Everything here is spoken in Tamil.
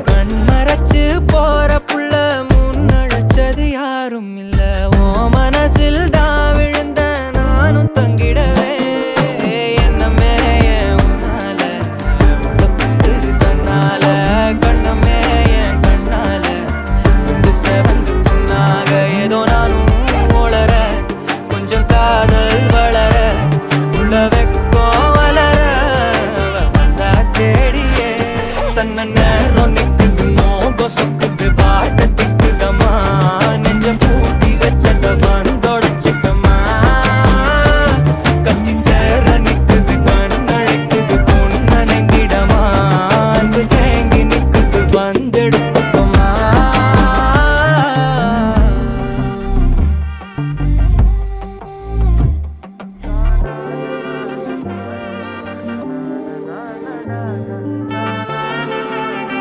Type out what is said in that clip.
கண் மறைச்சு போற புள்ள முன்னழைச்சது யாரும் இல்ல. ஓ மனசில் தான் விழுந்த நானும் தங்கிடவே என்னமே உன்னால உள்ள புந்துரு தன்னால கண்ணமே என் கண்ணால வந்து செவந்து புண்ணாக ஏதோ நானும் ஓளற கொஞ்சம் காதல் வளர உள்ள வெக்கோ வளர வந்தா தேடியே தன்ன நேரம் நிக்குது மோகம் சொக்குது பாட்ட திக்குதமா